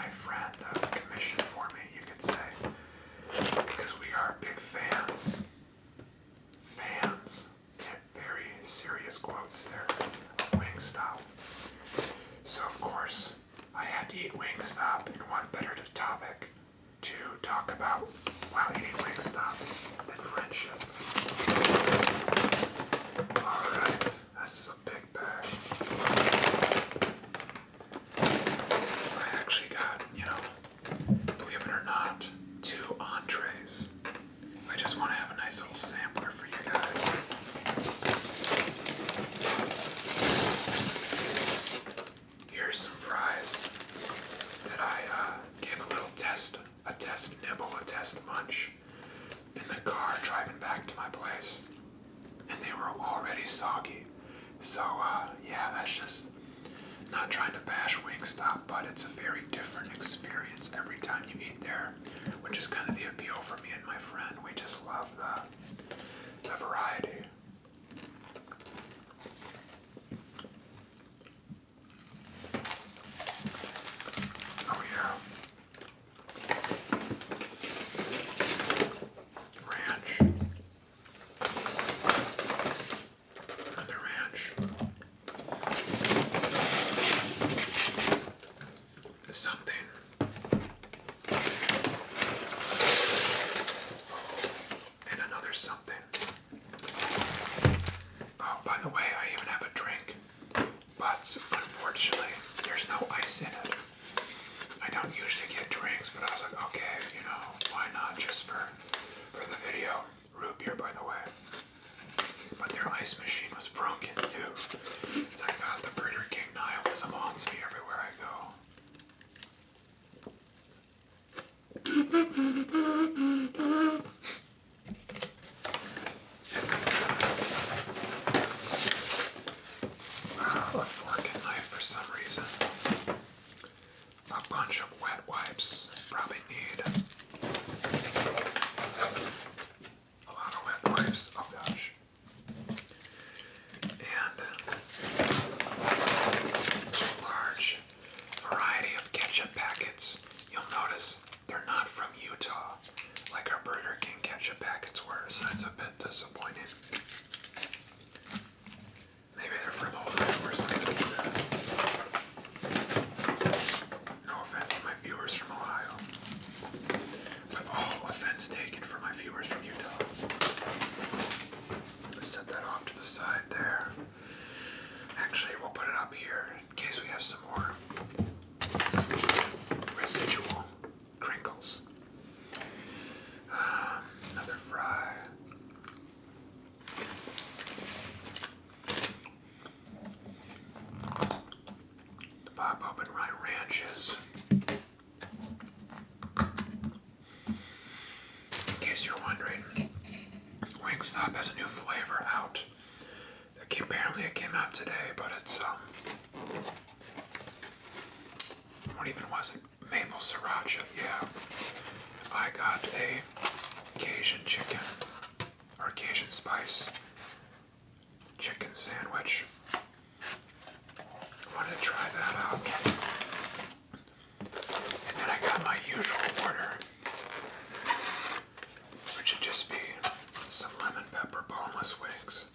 my friend commissioned for me, you could say, because we are big fans. Fans, very serious quotes there, of Wingstop. So of course, I had to eat Wingstop, and what better topic to talk about while eating Wingstop than friendship. Alright, this is a big bag. I actually got, believe it or not, 2 entrees. I just want to have a nice little sampler for you guys. Here's some fries that I gave a little test nibble, a test munch in the car driving back to my place. And they were already soggy. So, yeah, that's just not trying to bash Wingstop, but it's a very different experience every time you eat there, which is kind of the appeal for me and my friend. We just love the variety. Oh yeah. Ranch. Another ranch. Something. And another something. Oh, by the way, I even have a drink, but unfortunately, there's no ice in it. I don't usually get drinks, but I was like, okay, why not, just for the video. Root beer, by the way. But their ice machine was broken too. So I got the Burger King nihilism haunts me everywhere I go. A fork and knife for some reason. A bunch of wet wipes. Probably need a lot of wet wipes. Oh gosh. And a large variety of ketchup packets. You'll notice they're not from Utah, like our Burger King ketchup packets were, so that's a bit disappointing. Maybe they're from Ohio or something instead. No offense to my viewers from Ohio, but all offense taken for my viewers from Utah. Let's set that off to the side there. Actually, we'll put it up here in case we have some more residual crinkles. Another fry. To pop open my ranches. In case you're wondering, Wingstop has a new flavor out. Apparently it came out today, but it's what even was it? Maple sriracha, yeah. I got a Cajun chicken, or Cajun spice chicken sandwich. I wanted to try that out. And then I got my usual order, which would just be some lemon pepper boneless wings.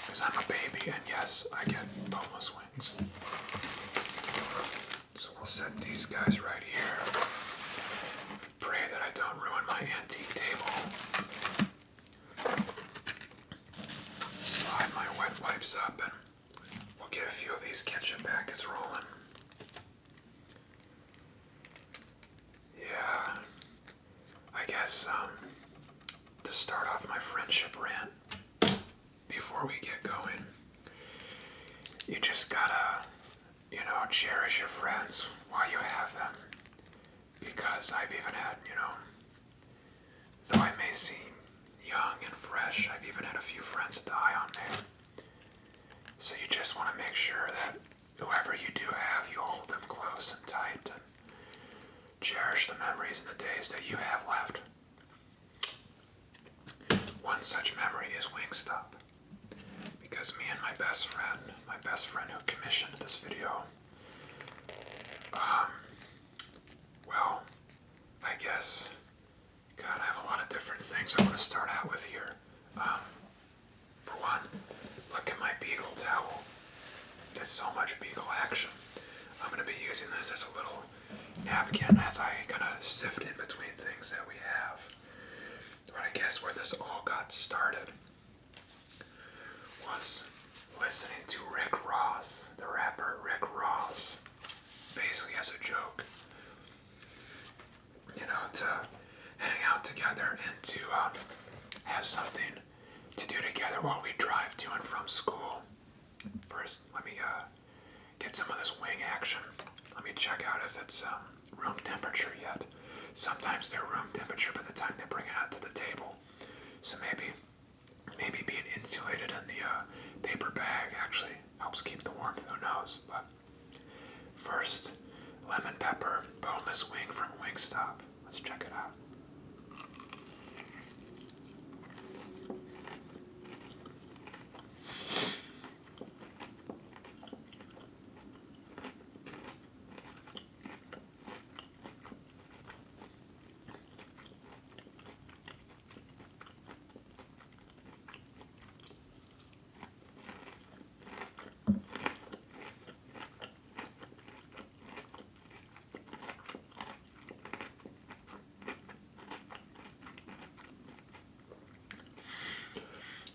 Because I'm a baby, and yes, I get boneless wings. So we'll set these guys right here. Pray that I don't ruin my antique table. Slide my wet wipes up, and we'll get a few of these ketchup packets rolling. Yeah, I guess to start off my friendship rant, before we get going, you just gotta, cherish your friends while you have them. Because I've even had, though I may seem young and fresh, I've even had a few friends die on me. So you just want to make sure that whoever you do have, you hold them close and tight and cherish the memories and the days that you have left. One such memory is Wingstop. Because me and my best friend who commissioned this video, again as I kind of sift in between things that we have. But I guess where this all got started was listening to Rick Ross, the rapper Rick Ross, basically as a joke. You know, to hang out together and to have something to do together while we drive to and from school. First, let me get some of this wing action. Let me check out if it's room temperature yet. Sometimes they're room temperature by the time they bring it out to the table. So maybe being insulated in the paper bag actually helps keep the warmth, who knows. But first, lemon pepper boneless wing from Wingstop. Let's check it out.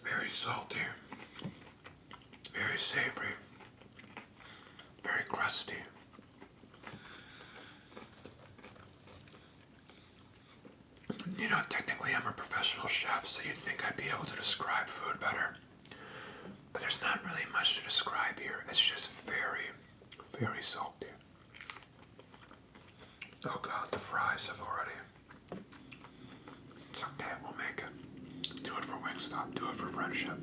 Very salty, very savory, very crusty. You know, technically I'm a professional chef, so you'd think I'd be able to describe food better. But there's not really much to describe here. It's just very, very salty. Oh God, the fries have already. It's okay, we'll make it. Do it for Wingstop, do it for friendship.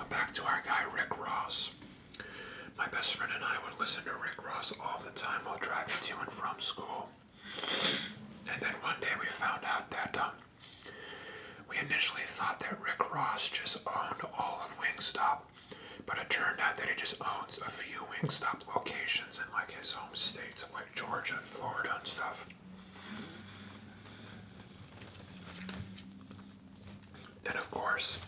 Back to our guy Rick Ross. My best friend and I would listen to Rick Ross all the time while driving to and from school. And then one day we found out that we initially thought that Rick Ross just owned all of Wingstop, but it turned out that he just owns a few Wingstop locations in like his home states of like Georgia and Florida and stuff. And of course,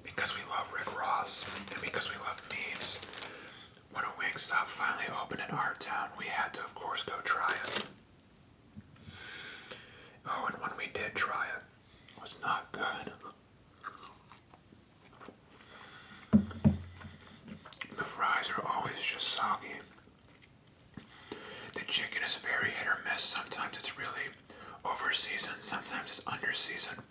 because we love Rick Ross and because we love memes, when a Wingstop finally opened in our town, we had to, of course, go try it. Oh, and when we did try it, it was not good. The fries are always just soggy. The chicken is very hit or miss. Sometimes it's really over-seasoned, sometimes it's under-seasoned.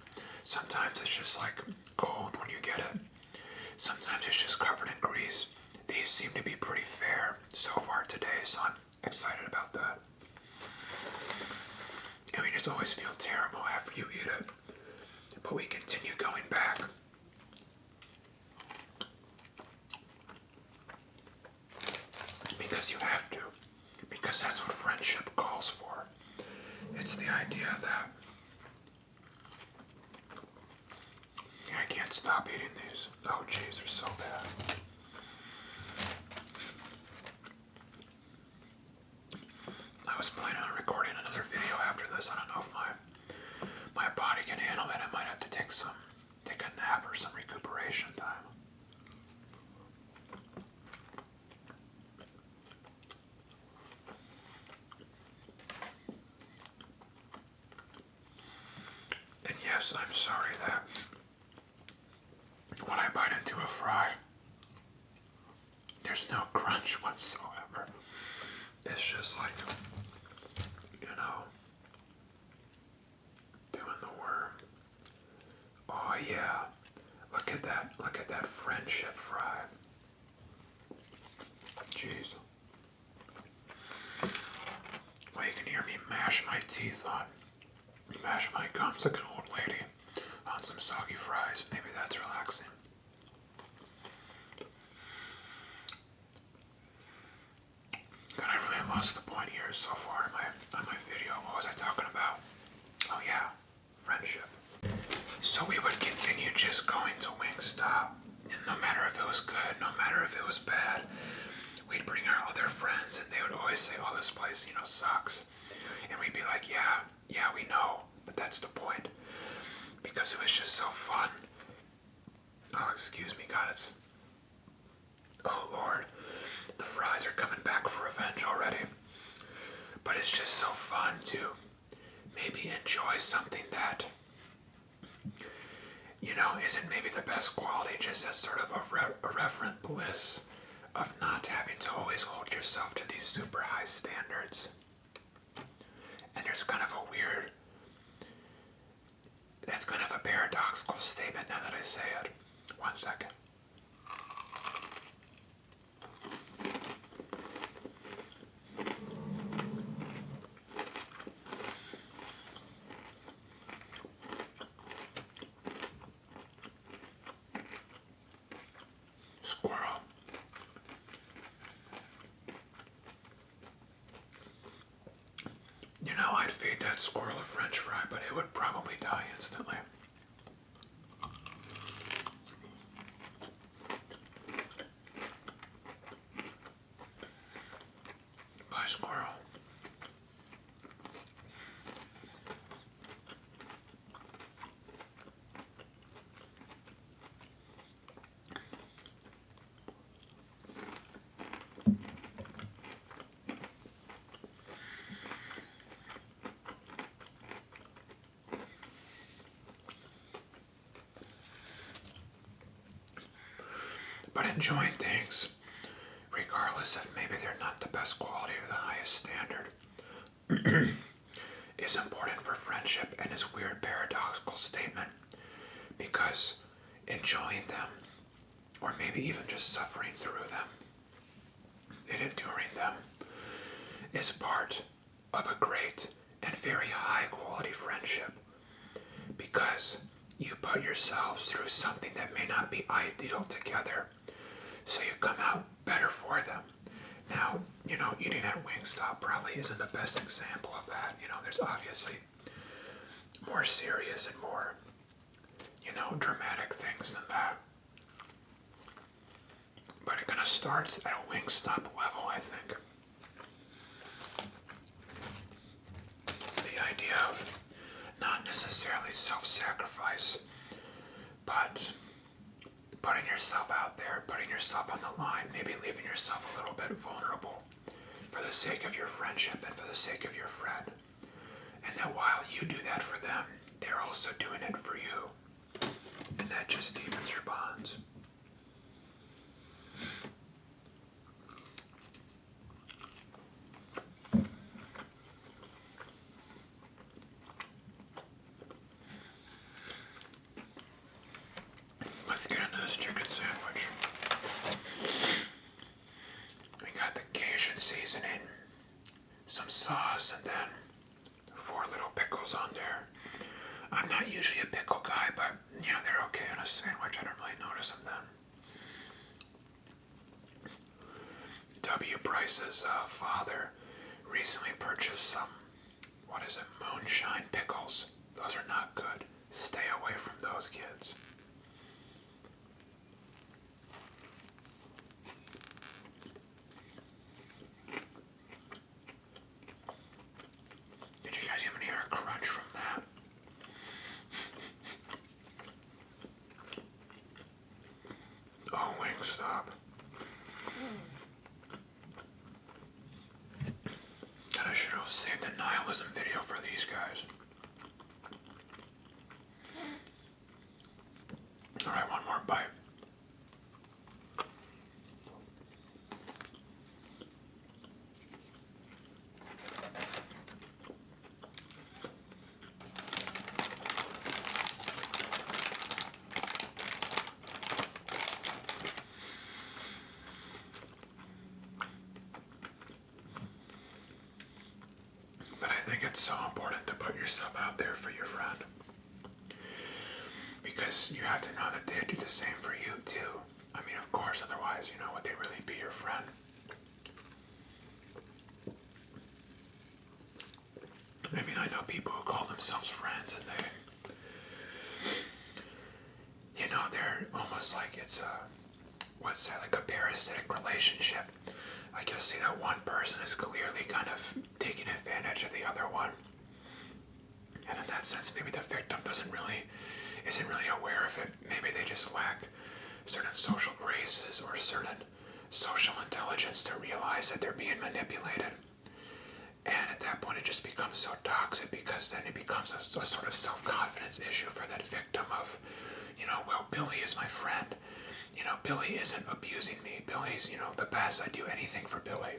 Sometimes it's just like cold when you get it. Sometimes it's just covered in grease. These seem to be pretty fair so far today, so I'm excited about that. And we just always feel terrible after you eat it. But we continue going back. Because you have to. Because that's what friendship calls for. It's the idea that I can't stop eating these. Oh jeez, they're so bad. I was planning on recording another video after this. I don't know if my body can handle it. I might have to take a nap or some recuperation time. And yes, I'm sorry that when I bite into a fry, there's no crunch whatsoever. It's just like, you know, doing the worm. Oh yeah, look at that friendship fry. Jeez. Well, you can hear me mash my teeth on, mash my gums like an old lady on some soggy fries. Maybe that's relaxing. God, I really lost the point here so far on my video. What was I talking about? Oh yeah, friendship. So we would continue just going to Wingstop, and no matter if it was good, no matter if it was bad, we'd bring our other friends, and they would always say, "Oh, this place, sucks," and we'd be like, "Yeah, we know, but that's the point," because it was just so fun. Oh, excuse me, God, oh Lord. guys are coming back for revenge already. But it's just so fun to maybe enjoy something that, isn't maybe the best quality, just as sort of a irreverent bliss of not having to always hold yourself to these super high standards. And there's kind of that's kind of a paradoxical statement now that I say it. 1 second. Squirrel. I'd feed that squirrel a French fry, but it would probably die instantly. Bye, squirrel. But enjoying things, regardless if maybe they're not the best quality or the highest standard, is important for friendship and this weird paradoxical statement, because enjoying them, or maybe even just suffering through them and enduring them, is part of a great and very high quality friendship, because you put yourselves through something that may not be ideal together, so you come out better for them. Now, eating at Wingstop probably isn't the best example of that. There's obviously more serious and more, dramatic things than that. But it kind of starts at a Wingstop level, I think. The idea of not necessarily self-sacrifice, but putting yourself out there, putting yourself on the line, maybe leaving yourself a little bit vulnerable for the sake of your friendship and for the sake of your friend. And that while you do that for them, they're also doing it for you. And that just deepens your bonds. Let's get into this chicken sandwich. We got the Cajun seasoning, some sauce, and then 4 little pickles on there. I'm not usually a pickle guy, but they're okay in a sandwich. I don't really notice them then. W. Bryce's father recently purchased some, moonshine pickles. Those are not good. Stay away from those, kids. Did you guys even hear a crunch from that? Oh, Wingstop. God, I should have saved the nihilism video for these guys. Alright, one more bite. But I think it's so important to put yourself out there for your friend. Because you have to know that they do the same for you too. I mean, of course, otherwise, would they really be your friend? I mean, I know people who call themselves friends and they're almost like it's like a parasitic relationship. Like you'll see that one person is clearly kind of taking advantage of the other one. And in that sense, maybe the victim isn't really aware of it. Maybe they just lack certain social graces or certain social intelligence to realize that they're being manipulated. And at that point, it just becomes so toxic because then it becomes a sort of self-confidence issue for that victim of, well, Billy is my friend. Billy isn't abusing me. Billy's, the best. I do anything for Billy.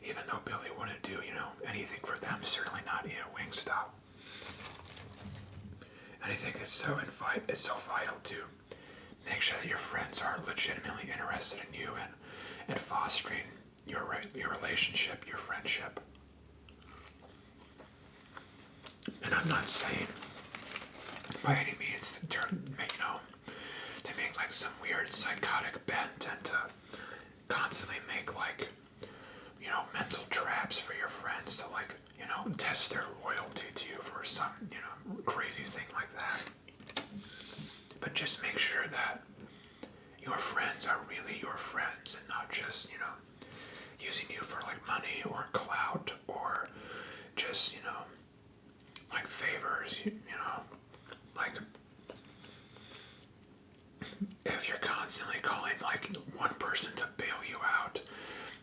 Even though Billy wouldn't do, anything for them, certainly not eat a Wingstop. And I think it's so vital to make sure that your friends are legitimately interested in you and fostering your relationship, your friendship. And I'm not saying by any means to make like some weird psychotic bent and to constantly make like, mental traps for your friends to like, test their loyalty to you for some, crazy thing like that. But just make sure that your friends are really your friends and not just, using you for like money or clout or just, like favors, like if you're constantly calling like one person to bail you out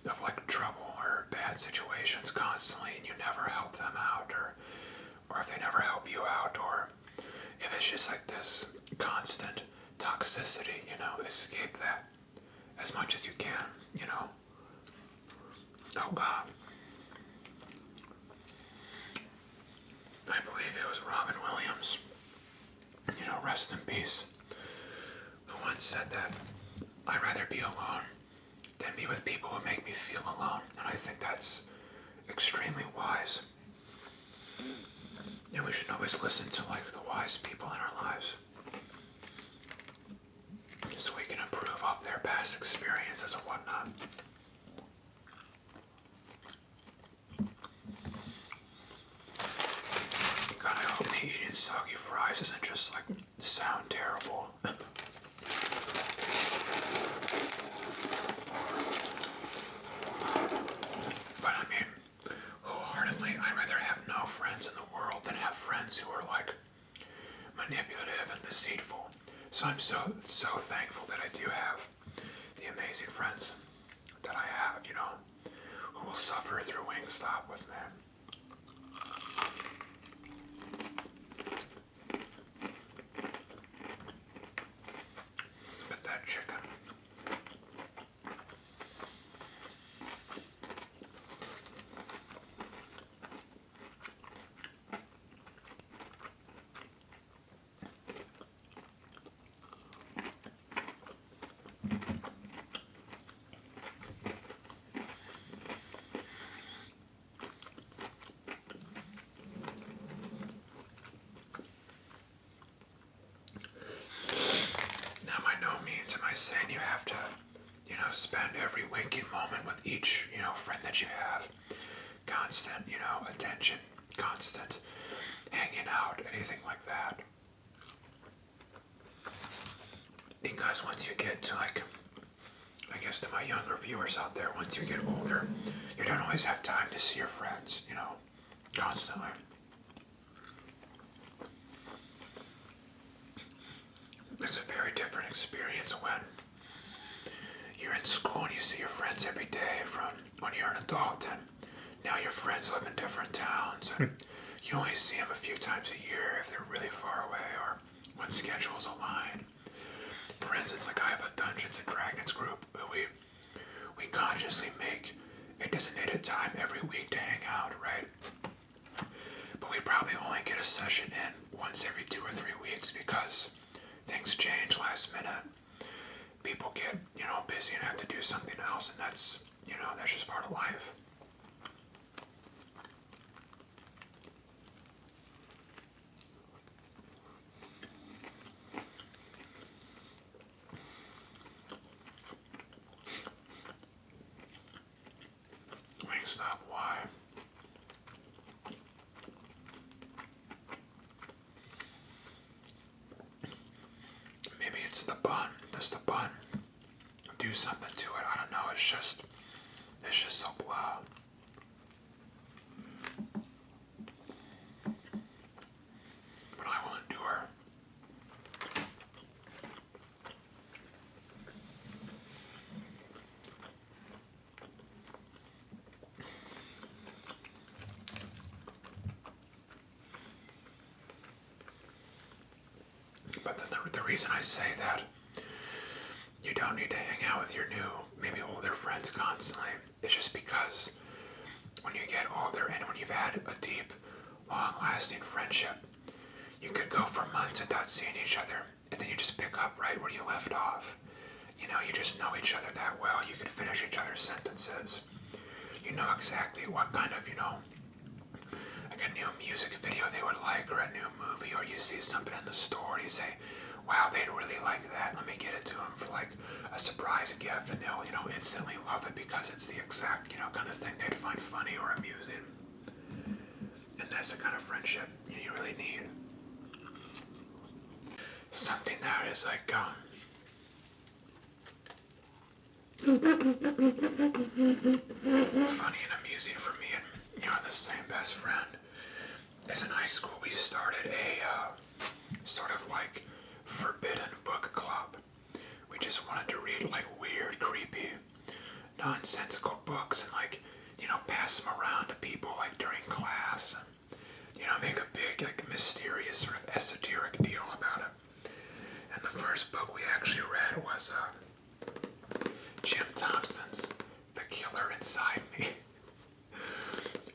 of like trouble or bad situations constantly and you never help them out, or if they never help you out, or if it's just like this constant toxicity, escape that as much as you can, Oh God. I believe it was Robin Williams, rest in peace, who once said that I'd rather be alone than be with people who make me feel alone. And I think that's extremely wise. And we should always listen to like the wise people in our lives, so we can improve off their past experiences and whatnot. God, I hope me eating soggy fries doesn't just like sound terrible. But I mean, wholeheartedly, I'd rather have no friends in the world than have friends who are like manipulative and deceitful. So I'm so thankful that I do have the amazing friends that I have, who will suffer through Wingstop with me. Get that chicken. Now, by no means am I saying you have to, spend every waking moment with each, friend that you have. Constant, attention, constant hanging out, anything like that. Because once you get to like, I guess to my younger viewers out there, once you get older, you don't always have time to see your friends, constantly. It's a very different experience when you're in school and you see your friends every day from when you're an adult, and now your friends live in different towns and you only see them a few times a year if they're really far away or when schedules align. For instance, like I have a Dungeons and Dragons group who we consciously make a designated time every week to hang out, right? But we probably only get a session in once every 2 or 3 weeks because things change last minute. People get, busy and have to do something else, and that's just part of life. Wingstop, why? Maybe it's the bun. Does the bun do something to it? I don't know. It's just so blah. But I will endure. reason I say that you don't need to hang out with your new, maybe older friends constantly is just because when you get older and when you've had a deep, long-lasting friendship, you could go for months without seeing each other, and then you just pick up right where you left off. You know, you just know each other that well. You can finish each other's sentences. You know exactly what kind of, like a new music video they would like, or a new movie, or you see something in the store and you say, wow, they'd really like that. Let me get it to them for like a surprise gift, and they'll, instantly love it because it's the exact, kind of thing they'd find funny or amusing. And that's the kind of friendship you really need. Something that is like, funny and amusing for me and, the same best friend. As in high school, we started a, sort of like forbidden book club. We just wanted to read like weird, creepy, nonsensical books and like, pass them around to people like during class and, make a big, like mysterious sort of esoteric deal about it. And the first book we actually read was, Jim Thompson's The Killer Inside Me,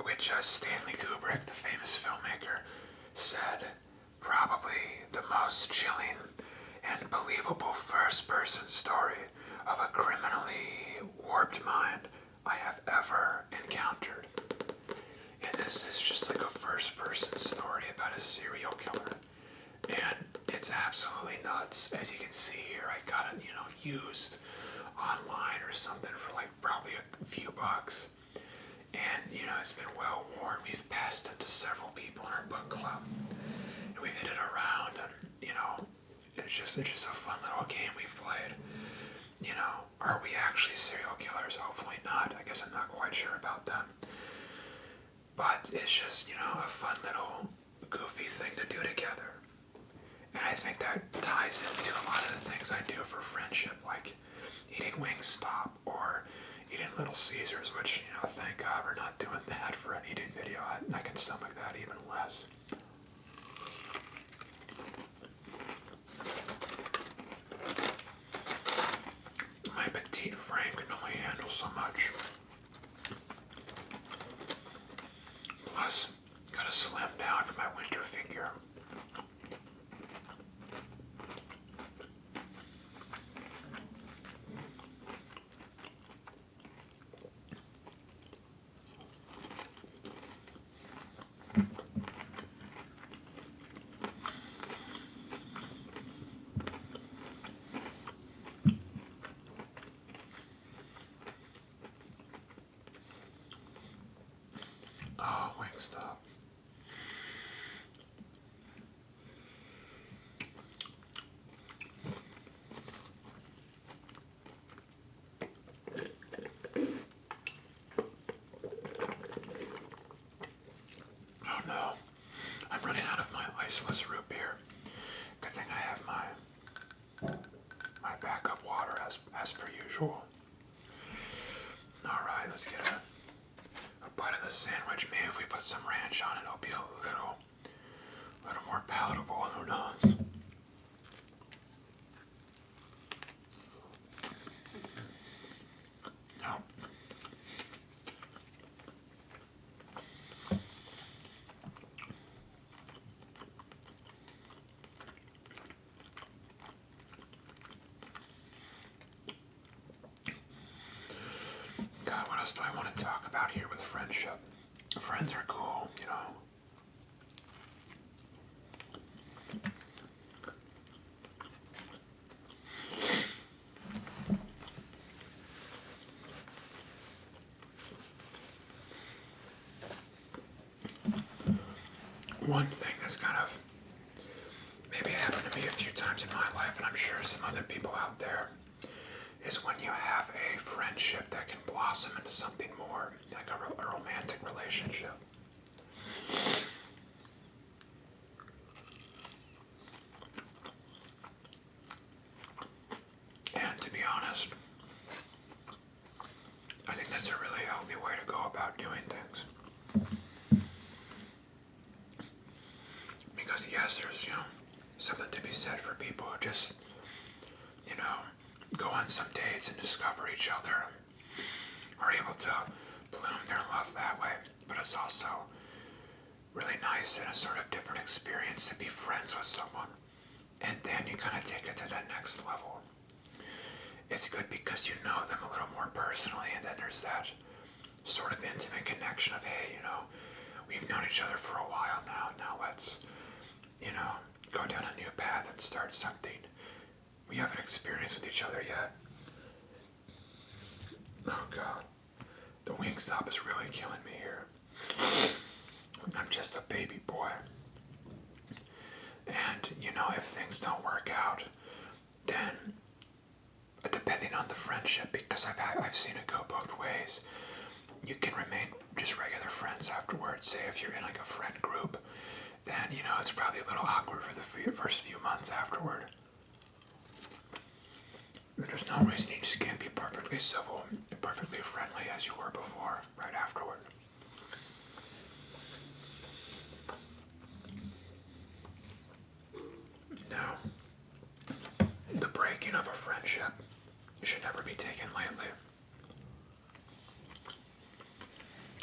which Stanley Kubrick, the famous filmmaker, said probably the most chilling and believable first-person story of a criminally warped mind I have ever encountered. And this is just like a first-person story about a serial killer. And it's absolutely nuts. As you can see here, I got it, used online or something for like probably a few bucks. And, it's been well worn. We've passed it to several people in our book club. And we've hit it around and, it's just a fun little game we've played. Are we actually serial killers? Hopefully not. I guess I'm not quite sure about that. But it's just, a fun little goofy thing to do together. And I think that ties into a lot of the things I do for friendship, like eating Wingstop or eating Little Caesars, which, thank God we're not doing that for an eating video. I can stomach that even less. My petite frame can only handle so much. Plus, gotta slim down for my winter figure. Oh, Wingstop. Oh no, I'm running out of my iceless root beer. Good thing I have my backup water as per usual. Alright, let's get a bite of the sandwich. Maybe if we put some ranch on it, it'll be a little more palatable. Who knows? Nope. God, what else do I want to talk about here with friendship? Friends are cool, One thing that's kind of maybe happened to me a few times in my life, and I'm sure some other people out there, is when you have a friendship that can blossom into something more, like a romantic relationship. And to be honest, I think that's a really healthy way to go about doing things. Because yes, there's, something to be said for people who just, go on some dates and discover each other, are able to bloom their love that way. But it's also really nice and a sort of different experience to be friends with someone. And then you kind of take it to that next level. It's good because you know them a little more personally, and then there's that sort of intimate connection of, hey, we've known each other for a while now. Now let's, go down a new path and start something we haven't experienced with each other yet. Oh God, the Wingstop is really killing me here. I'm just a baby boy. And, if things don't work out, then, depending on the friendship, because I've seen it go both ways, you can remain just regular friends afterwards. Say if you're in like a friend group, then, it's probably a little awkward for the first few months afterward. But there's no reason you just can't be perfectly civil and perfectly friendly as you were before, right afterward. Now, the breaking of a friendship should never be taken lightly,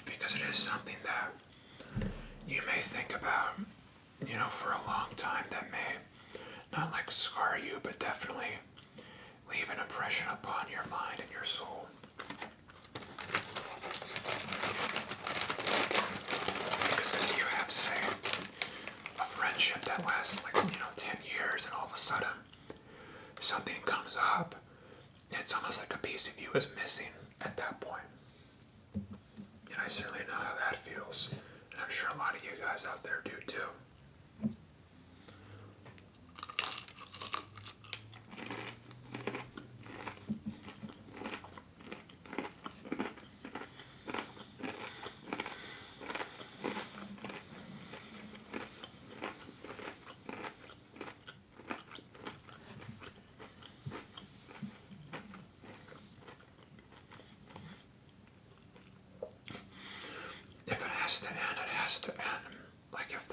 because it is something that you may think about, for a long time, that may not like scar you, but definitely leave an impression upon your mind and your soul. Because if you have, say, a friendship that lasts 10 years, and all of a sudden something comes up, it's almost like a piece of you is missing at that point. And I certainly know how that feels. And I'm sure a lot of you guys out there do too. If it has to end, it has to end. Like if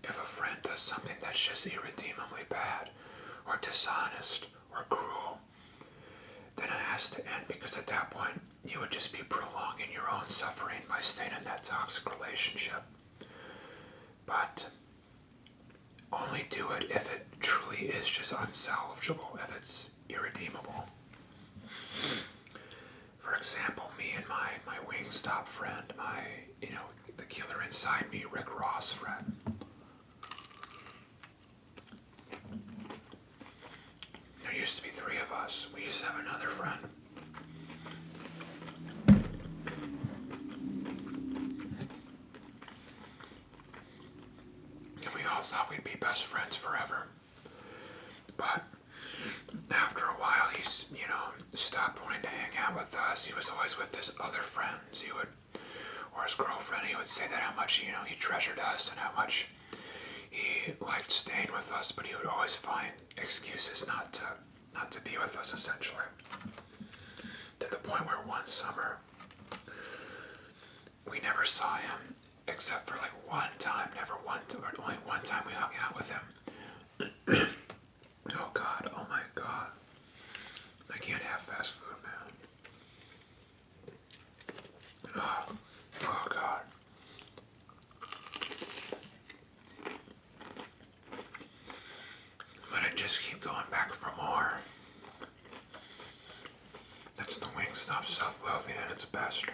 a friend does something that's just irredeemably bad, or dishonest, or cruel, then it has to end, because at that point you would just be prolonging your own suffering by staying in that toxic relationship. But only do it if it truly is just unsalvageable, if it's irredeemable. For example, me and my Wingstop friend, the killer inside me, Rick Ross friend. There used to be 3 of us. We used to have another friend. And we all thought we'd be best friends forever. But after a while, he stopped wanting to hang out with us. He was always with his other friends. Or his girlfriend, he would say that how much, he treasured us and how much he liked staying with us, but he would always find excuses not to be with us, essentially. To the point where one summer, we never saw him, except for one time, only one time we hung out with him. Oh God, oh my God. I can't have fast food, man. Oh God. But I just keep going back for more. That's the Wingstop self-loathing at its best.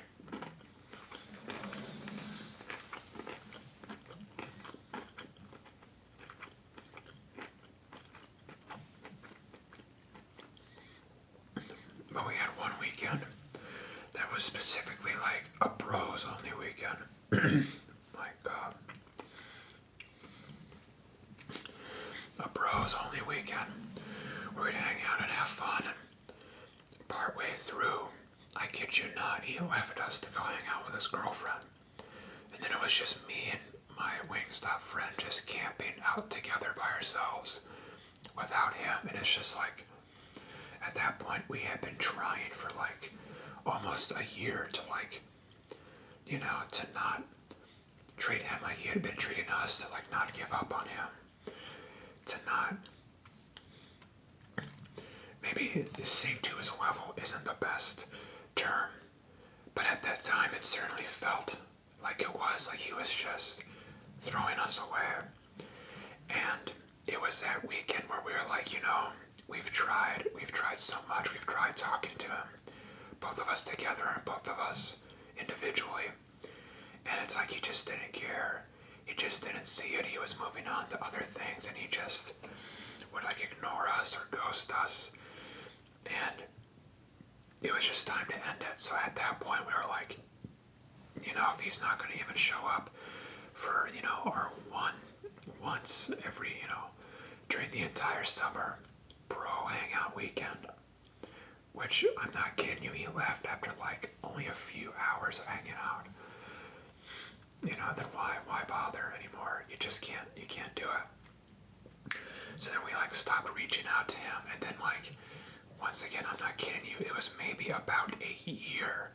But we had one weekend that was specifically like a bros only weekend. My God. A bros only weekend where we'd hang out and have fun, and partway through, I kid you not, he left us to go hang out with his girlfriend. And then it was just me and my Wingstop friend just camping out together by ourselves without him. And it's just like, at that point, we had been trying for almost a year to to not treat him like he had been treating us, to not give up on him, to not, maybe sink to his level isn't the best term, but at that time it certainly felt like it was, like he was just throwing us away. And it was that weekend where we were like, we've tried so much, we've tried talking to him, both of us together and both of us individually, and it's like he just didn't care. He just didn't see it. He was moving on to other things, and he just would like ignore us or ghost us. And it was just time to end it. So at that point, we were like, if he's not going to even show up for, our once every, during the entire summer bro hangout weekend, which I'm not kidding you, he left after like only a few hours of hanging out. Then why bother anymore? You can't do it. So then we like stopped reaching out to him, and then like, once again, I'm not kidding you, it was maybe about a year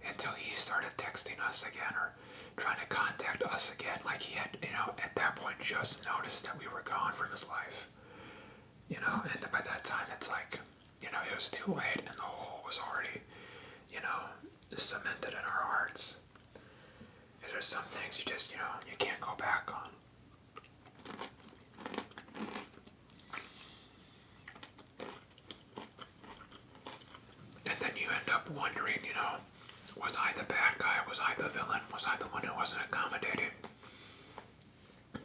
until he started texting us again or trying to contact us again. Like he had, at that point just noticed that we were gone from his life. And by that time it's like, it was too late and the hole was already, cemented in our hearts. Because there's some things you just, you can't go back on. And then you end up wondering, was I the bad guy? Was I the villain? Was I the one who wasn't accommodating?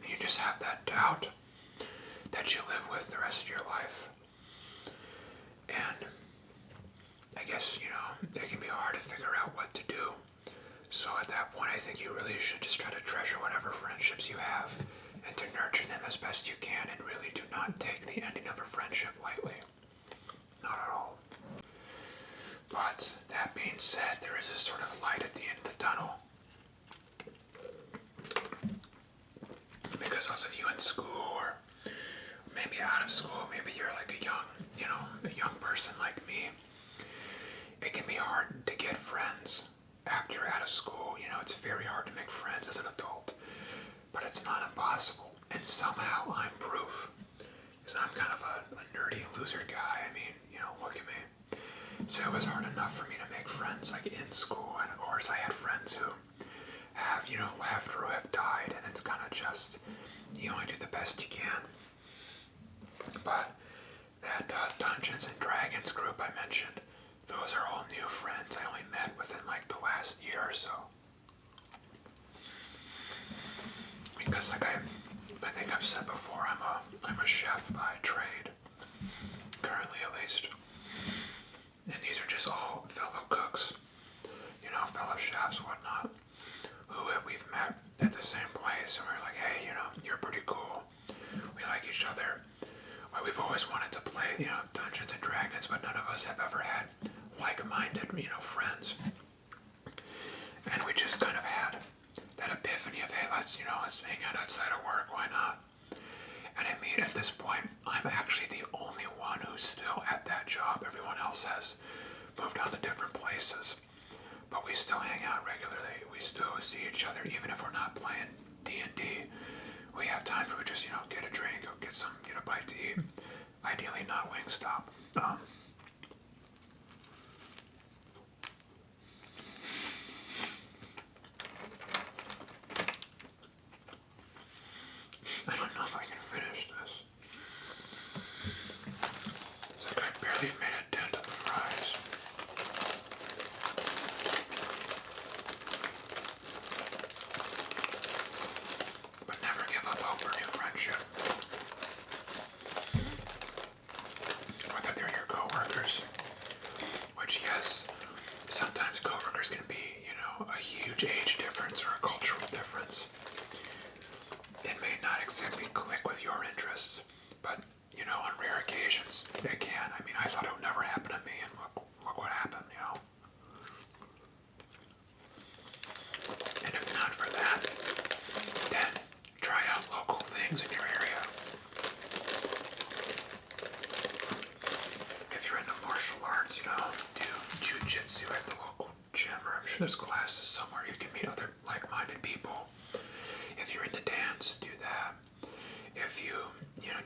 You just have that doubt that you live with the rest of your life. And I guess, it can be hard to figure out what to do. So at that point, I think you really should just try to treasure whatever friendships you have and to nurture them as best you can, and really do not take the ending of a friendship lightly. Not at all. But that being said, there is a sort of light at the end of the tunnel. Because those of you in school, or maybe out of school, maybe you're like a young person like me, it can be hard to get friends after you're out of school. It's very hard to make friends as an adult, but it's not impossible. And somehow I'm proof, because I'm kind of a nerdy loser guy. I mean, look at me. So it was hard enough for me to make friends like in school, and of course I had friends who have, left or who have died, and it's kind of just, you only do the best you can. But that Dungeons and Dragons group I mentioned, those are all new friends I only met within like the last year or so. Because like I think I've said before, I'm a chef by trade, currently at least. And these are just all fellow cooks, fellow chefs, whatnot, who we've met at the same place, and we're like, hey, you're pretty cool. We like each other. Well, we've always wanted to play, Dungeons and Dragons, but none of us have ever had like-minded, friends. And we just kind of had that epiphany of, hey, let's hang out outside of work, why not? And I mean, at this point, I'm actually the only one who's still at that job. Everyone else has moved on to different places. But we still hang out regularly. We still see each other, even if we're not playing D&D. We have times where we just, get a drink or get a bite to eat. Ideally not Wingstop. I don't know if I can finish this. It's like I barely made a dent on the fries. But never give up hope for new friendship. Whether they're your coworkers, which yes, sometimes coworkers can be, a huge age difference or a cultural difference. It may not exactly click with your interests, but, on rare occasions, it can. I mean, I thought it would never happen to me, and look what happened, And if not for that, then try out local things in your area. If you're into martial arts, do jiu-jitsu at the local gym, or I'm sure there's classes somewhere you can meet other like-minded people. If you're into dance, do that. if you,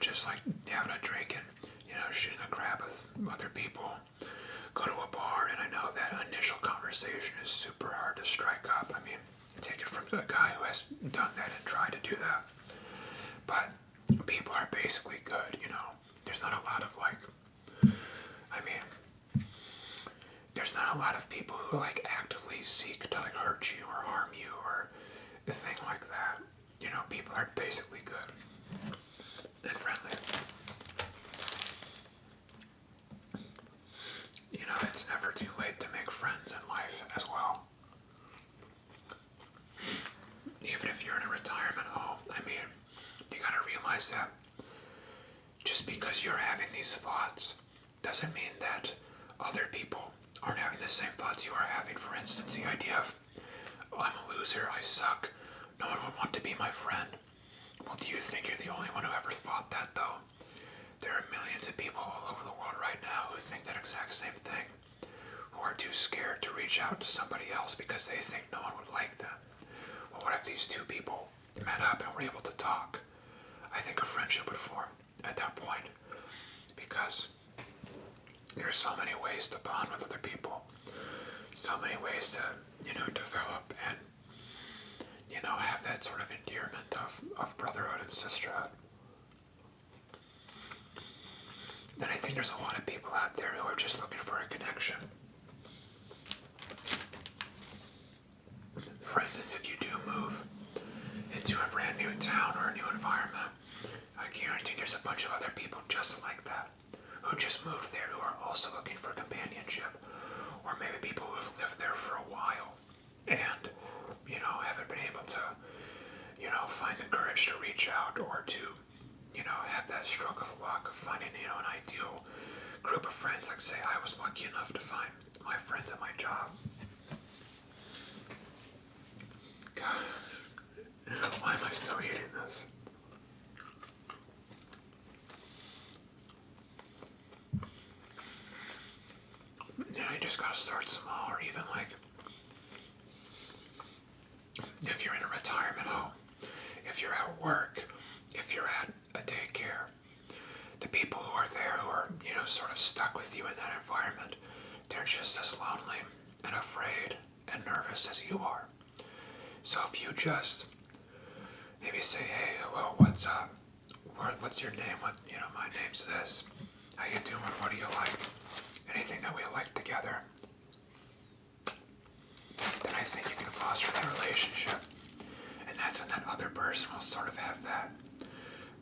just like having a drink and, shooting the crap with other people, go to a bar, and I know that initial conversation is super hard to strike up. I mean, take it from a guy who has done that and tried to do that. But people are basically good, There's not a lot of there's not a lot of people who actively seek to hurt you or harm you or a thing like that. People are basically good and friendly. It's never too late to make friends in life as well. Even if you're in a retirement home, you gotta realize that just because you're having these thoughts doesn't mean that other people aren't having the same thoughts you are having. For instance, the idea of, I'm a loser, I suck, no one would want to be my friend. Well, do you think you're the only one who ever thought that, though? There are millions of people all over the world right now who think that exact same thing, who are too scared to reach out to somebody else because they think no one would like them. Well, what if these two people met up and were able to talk? I think a friendship would form at that point, because there's so many ways to bond with other people, so many ways to, develop and, have that sort of endearment of brotherhood and sisterhood. And I think there's a lot of people out there who are just looking for a connection. For instance, if you do move into a brand new town or a new environment, I guarantee there's a bunch of other people just like that, who just moved there, who are also looking for companionship, or maybe people who have lived there for a while and, haven't been able to, find the courage to reach out or to, have that stroke of luck of finding, an ideal group of friends. Like, say, I was lucky enough to find my friends at my job. God, why am I still eating this? You just gotta start small, or even if you're in a retirement home, if you're at work, if you're at a daycare, the people who are there who are, sort of stuck with you in that environment, they're just as lonely and afraid and nervous as you are. So if you just maybe say, hey, hello, what's up? What's your name? My name's this. How you doing? What do you like? Anything that we like together. Then I think you can foster that relationship. And that's when that other person will sort of have that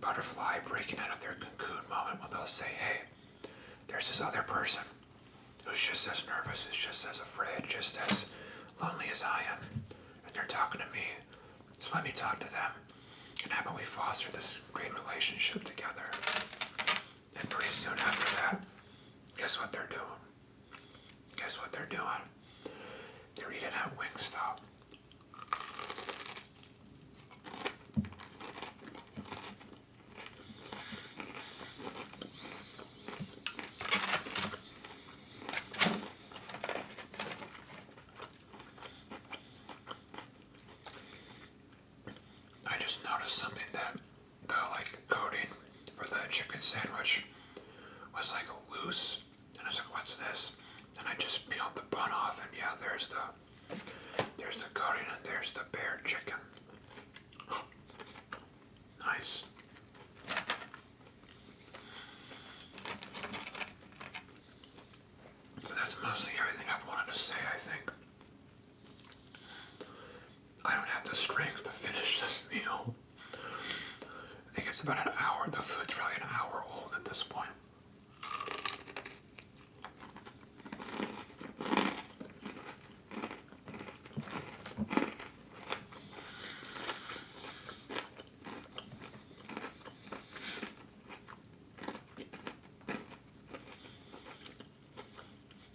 butterfly breaking out of their cocoon moment when they'll say, hey, there's this other person who's just as nervous, who's just as afraid, just as lonely as I am. And they're talking to me. So let me talk to them. And how about we foster this great relationship together? And pretty soon after that, guess what they're doing? Guess what they're doing? They're eating at Wingstop. I just noticed something, that the coating for the chicken sandwich was loose, and I was like, what's this? And I just peeled the bun off, and yeah, there's the coating, and there's the bare chicken. Nice. But that's mostly everything I've wanted to say, I think. I don't have the strength to finish this meal. I think it's about an hour. The food's probably an hour old at this point.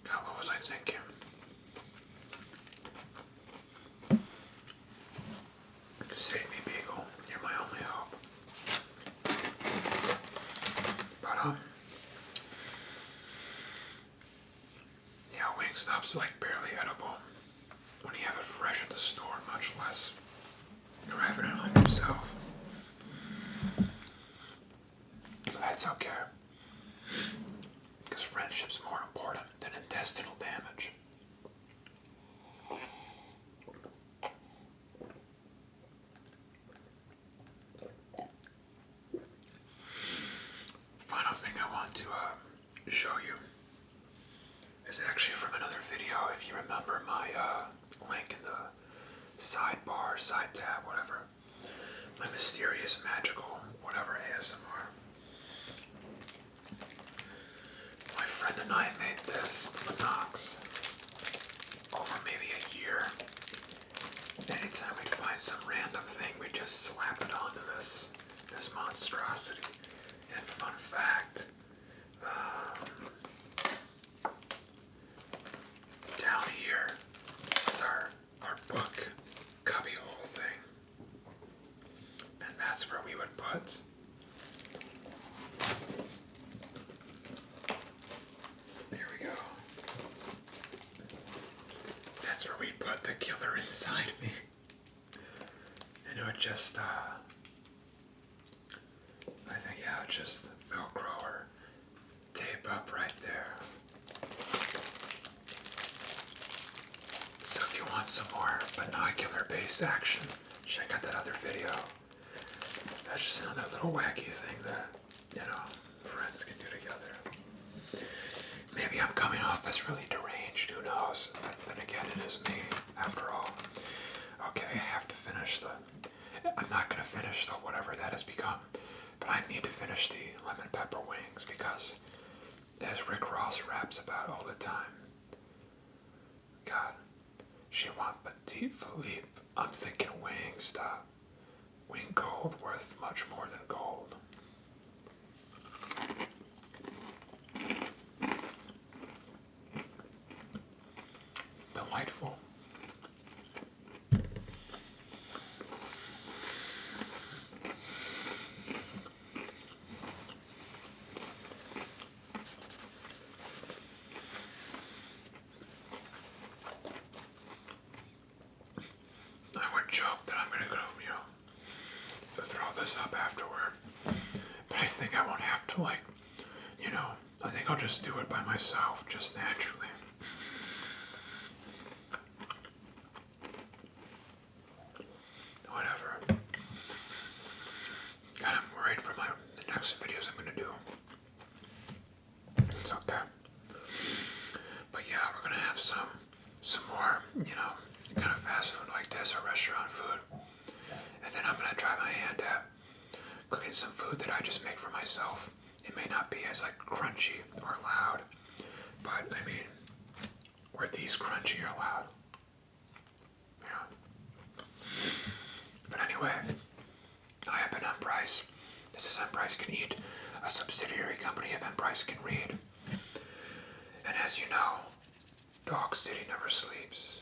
God, what was I thinking? Save me, Beagle. You're my only hope. But, yeah, Wingstop's barely edible when you have it fresh at the store, much less you're having it home yourself. that's okay. Because friendship's more important than intestinal damage. Final thing I want to show you is actually from another video. If you remember my link in the sidebar, side tab, whatever. My mysterious, magical, whatever ASMR. My friend and I made this with Knox over maybe a year. Anytime we find some random thing, we just slap it onto this monstrosity. And fun fact, down here is our book cubby hole thing. And that's where we would put there we go. That's where we put the killer inside me. And it would just I think, yeah, just Velcro or tape up right there. So if you want some more binocular-based action, check out that other video. That's just another little wacky thing that, friends can do together. Maybe I'm coming off as really deranged, who knows? But then again, it is me, after all. Okay, I have to finish I'm not going to finish whatever that has become. But I need to finish the lemon pepper wings because, as Rick Ross raps about all the time, God, she want petite Philippe. I'm thinking Wingstop. Wing gold worth much more than gold. Delightful. I would joke that I'm gonna go, to throw this up afterward. But I think I won't have to, I think I'll just do it by myself, just naturally. Whatever. God, I'm worried for the next videos I'm gonna do. It's okay. But yeah, we're gonna have some more, kind of fast food like this or restaurant food. And then I'm gonna try my hand at cooking some food that I just make for myself. It may not be as crunchy or loud, but I mean, were these crunchy or loud? But anyway, I have been M. Price. This is M. Price Can Eat, a subsidiary company of M. Price Can Read. And as you know, Dog City never sleeps.